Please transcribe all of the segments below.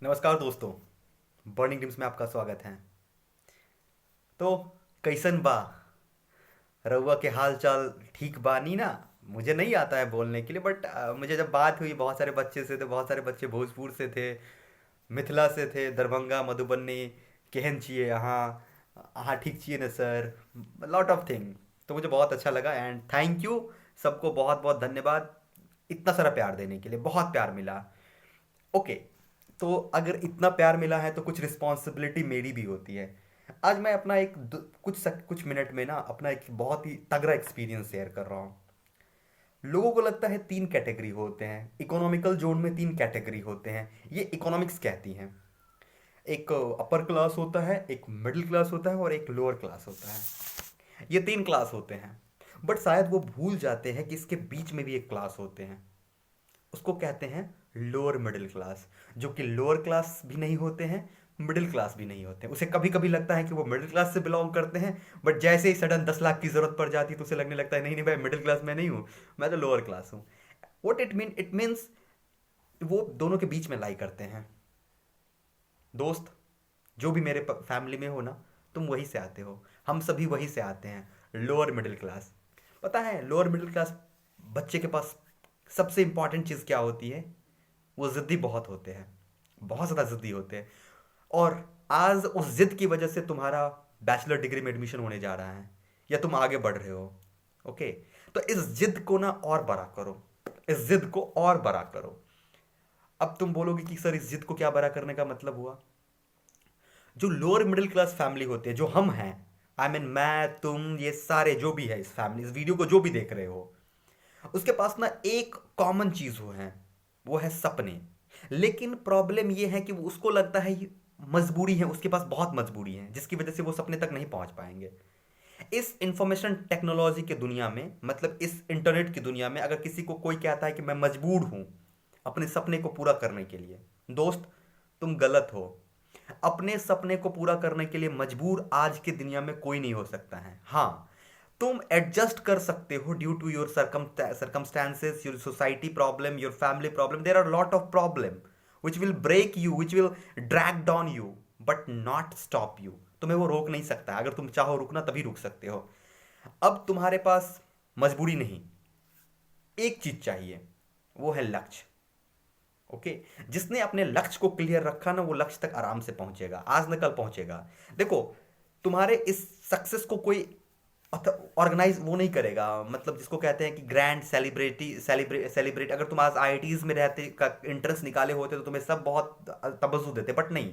नमस्कार दोस्तों। Burning dreams में आपका स्वागत है। तो कैसन बा रउआ के हाल चाल? ठीक बा नी ना? मुझे नहीं आता है बोलने के लिए, बट मुझे जब बात हुई बहुत सारे बच्चे से, तो बहुत सारे बच्चे भोजपुर से थे, मिथिला से थे, दरभंगा, मधुबनी। केहन छिए यहाँ? हाँ, ठीक छिए ना सर? Lot of thing. तो मुझे बहुत अच्छा लगा एंड थैंक यू। सबको बहुत बहुत धन्यवाद इतना सारा प्यार देने के लिए। बहुत प्यार मिला। ओके। तो अगर इतना प्यार मिला है तो कुछ रिस्पॉन्सिबिलिटी मेरी भी होती है। आज मैं अपना कुछ मिनट में ना अपना एक बहुत ही तगड़ा एक्सपीरियंस शेयर कर रहा हूँ। लोगों को लगता है तीन कैटेगरी होते हैं इकोनॉमिकल जोन में, तीन कैटेगरी होते हैं, ये इकोनॉमिक्स कहती हैं। एक अपर क्लास होता है, एक मिडिल क्लास होता है और एक लोअर क्लास होता है। ये तीन क्लास होते हैं। बट शायद वो भूल जाते हैं कि इसके बीच में भी एक क्लास होते हैं। उसको कहते हैं लोअर मिडिल क्लास। जो कि लोअर क्लास भी नहीं होते हैं, मिडिल क्लास भी नहीं होते हैं। उसे कभी कभी लगता है कि वो मिडिल क्लास से बिलोंग करते हैं, बट जैसे ही सडन 10 लाख की जरूरत पड़ जाती है तो उसे लगने लगता है नहीं नहीं भाई, मिडिल क्लास में नहीं हूँ, मैं तो लोअर क्लास हूँ। वॉट इट मीन्स वो दोनों के बीच में लाई करते हैं। दोस्त, जो भी मेरे फैमिली में हो ना, तुम वहीं से आते हो, हम सभी वहीं से आते हैं, लोअर मिडिल क्लास। पता है लोअर मिडिल क्लास बच्चे के पास सबसे इंपॉर्टेंट चीज़ क्या होती है? वो ज़िद्दी बहुत होते हैं, बहुत ज़्यादा ज़िद्दी होते हैं। और आज उस ज़िद की वजह से तुम्हारा बैचलर डिग्री में एडमिशन होने जा रहा है या तुम आगे बढ़ रहे हो। ओके। तो इस जिद को ना और बड़ा करो, इस जिद को और बड़ा करो। अब तुम बोलोगे कि सर इस जिद को क्या बड़ा करने का मतलब हुआ? जो लोअर मिडिल क्लास फैमिली होती है, जो हम हैं, आई मीन मैं तुम ये सारे जो भी है इस फैमिली, इस वीडियो को जो भी देख रहे हो, उसके पास ना एक कॉमन चीज हो है, वो है सपने। लेकिन प्रॉब्लम ये है कि वो उसको लगता है ये मजबूरी है, उसके पास बहुत मजबूरी है जिसकी वजह से वो सपने तक नहीं पहुंच पाएंगे। इस इंफॉर्मेशन टेक्नोलॉजी की दुनिया में, मतलब इस इंटरनेट की दुनिया में, अगर किसी को कोई कहता है कि मैं मजबूर हूं अपने सपने को पूरा करने के लिए, दोस्त, तुम गलत हो। अपने सपने को पूरा करने के लिए मजबूर आज की दुनिया में कोई नहीं हो सकता है। हाँ, तुम एडजस्ट कर सकते हो due to your circumstances, your society problem, your family problem. There are a lot of problem which will break you, which will drag down you, but not stop you. तुम्हें वो रोक नहीं सकता। अगर तुम चाहो रुकना तभी रुक सकते हो। अब तुम्हारे पास मजबूरी नहीं, एक चीज चाहिए, वो है लक्ष्य। ओके। जिसने अपने लक्ष्य को क्लियर रखा ना, वो लक्ष्य तक आराम से पहुंचेगा, आज न कल पहुंचेगा। देखो, तुम्हारे इस सक्सेस को कोई ऑर्गेनाइज वो नहीं करेगा, मतलब जिसको कहते हैं कि ग्रैंड सेलिब्रेट। अगर तुम आज आईआईटीज में रहते का इंट्रेंस निकाले होते तो तुम्हें सब बहुत तवज्जो देते, बट नहीं।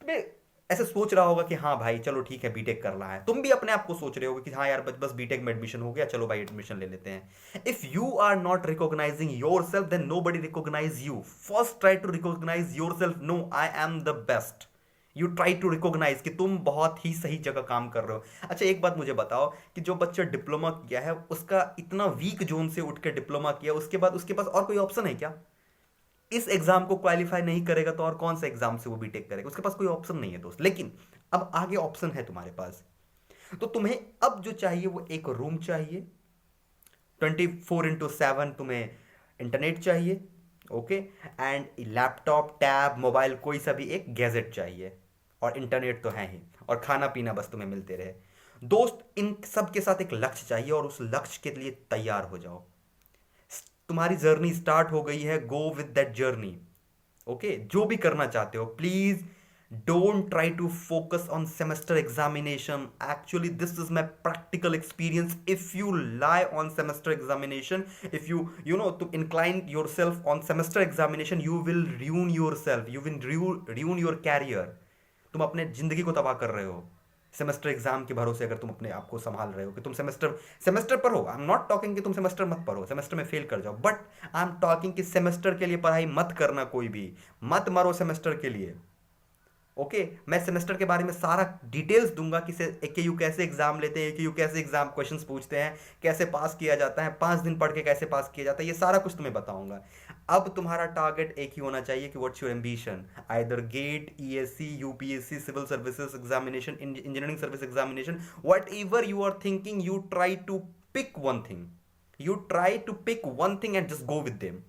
तुम्हें ऐसे सोच रहा होगा कि हाँ भाई चलो ठीक है, बीटेक करना है। तुम भी अपने आप को सोच रहे होगे कि हाँ यार बस बस बीटेक में एडमिशन हो गया, चलो भाई एडमिशन ले लेते हैं। If you are not recognising yourself, then nobody recognise you. First try to recognise yourself. No, I am the best. You try to recognise कि तुम बहुत ही सही जगह काम कर रहे हो। अच्छा, एक बात मुझे बताओ कि जो बच्चा डिप्लोमा किया है, उसका इतना वीक जोन से उठ के डिप्लोमा किया, उसके बाद उसके पास और कोई ऑप्शन है क्या? इस एग्जाम को क्वालिफाई नहीं करेगा तो और कौन सा एग्जाम से वो बीटेक करेगा? उसके पास कोई ऑप्शन नहीं है दोस्त। लेकिन अब आगे ऑप्शन है तुम्हारे पास। तो तुम्हें अब जो चाहिए वो एक रूम चाहिए, 24x7 तुम्हें इंटरनेट चाहिए। Okay. And laptop, tab, mobile, कोई सा भी एक गैजेट चाहिए। और इंटरनेट तो है ही, और खाना पीना बस तुम्हें मिलते रहे। दोस्त, इन सब के साथ एक लक्ष्य चाहिए और उस लक्ष्य के लिए तैयार हो जाओ। तुम्हारी जर्नी स्टार्ट हो गई है, go with that journey. Okay. जो भी करना चाहते हो, please don't try to focus on semester examination. Actually, this is my practical experience. If you lie on semester examination, if you know to incline yourself on semester examination, you will ruin yourself, you will ruin your career. तुम अपने जिंदगी को तबाह कर रहे हो semester exam के भरोसे। अगर तुम अपने आप को संभाल रहे हो कि तुम सेमेस्टर सेमेस्टर पर हो, आई एम नॉट टॉकिंग कि तुम सेमेस्टर मत पढ़ो, सेमेस्टर में फेल कर जाओ, बट आई एम टॉकिंग कि सेमेस्टर के लिए पढ़ाई मत करना, कोई भी मत मरो सेमेस्टर के लिए। ओके। मैं सेमेस्टर के बारे में सारा डिटेल्स दूंगा कि AKU कैसे एग्जाम लेते हैं, AKU कैसे एग्जाम क्वेश्चंस पूछते हैं, कैसे पास किया जाता है, 5 दिन पढ़ के कैसे पास किया जाता है, ये सारा कुछ तुम्हें बताऊंगा। अब तुम्हारा टारगेट एक ही होना चाहिए कि what's your ambition. Either GATE, ESC, UPSC, civil services examination, engineering service examination, whatever you are thinking, you try to pick one thing, you try to pick one thing and just go with them.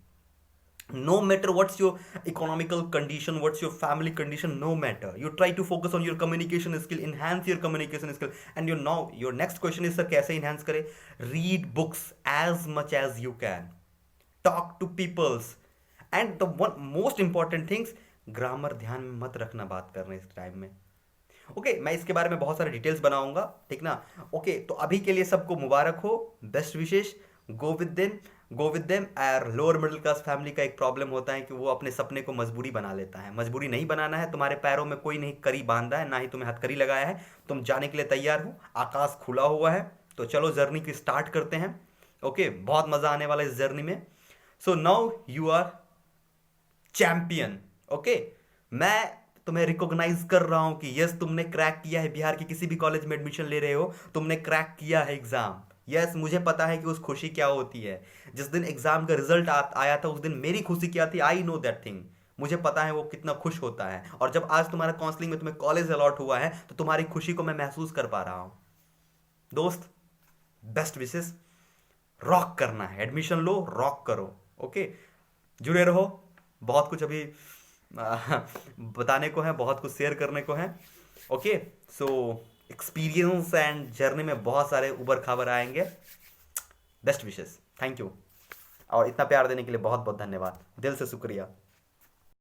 No matter what's your economical condition, what's your family condition, no matter, you try to focus on your communication skill, enhance your communication skill. And you know your next question is, sir कैसे enhance करें? Read books as much as you can, talk to peoples, and the one most important things, grammar ध्यान में मत रखना बात करने इस time में। ओके मैं इसके बारे में बहुत सारे डिटेल्स बनाऊंगा, ठीक ना। ओके तो अभी के लिए सबको मुबारक हो, best wishes, go with them, go with them. और लोअर मिडिल क्लास फैमिली का एक प्रॉब्लम होता है कि वो अपने सपने को मजबूरी बना लेता है। मजबूरी नहीं बनाना है, तुम्हारे पैरों में कोई नहीं करी बांधा है, ना ही तुम्हें हथकड़ी लगाया है, तुम जाने के लिए तैयार हो, आकाश खुला हुआ है। तो चलो जर्नी की स्टार्ट करते हैं। ओके बहुत मजा आने वाला है इस जर्नी में। So now you are champion. Okay मैं तुम्हें रिकॉग्नाइज कर रहा हूं कि यस तुमने क्रैक किया है, बिहार के किसी भी कॉलेज में एडमिशन ले रहे हो, तुमने क्रैक किया है एग्जाम। यस मुझे पता है कि उस खुशी क्या होती है। जिस दिन एग्जाम का रिजल्ट आया था उस दिन मेरी खुशी क्या थी, आई नो दैट थिंग। मुझे पता है वो कितना खुश होता है। और जब आज तुम्हारा काउंसलिंग में तुम्हें कॉलेज अलॉट हुआ है तो तुम्हारी खुशी को मैं महसूस कर पा रहा हूं। दोस्त बेस्ट विशेष, रॉक करना है, एडमिशन लो, रॉक करो। ओके जुड़े रहो, बहुत कुछ अभी बताने को है, बहुत कुछ शेयर करने को है। Okay so experience and journey में बहुत सारे उबर खबर आएंगे। Best wishes, thank you. और इतना प्यार देने के लिए बहुत बहुत धन्यवाद, दिल से शुक्रिया।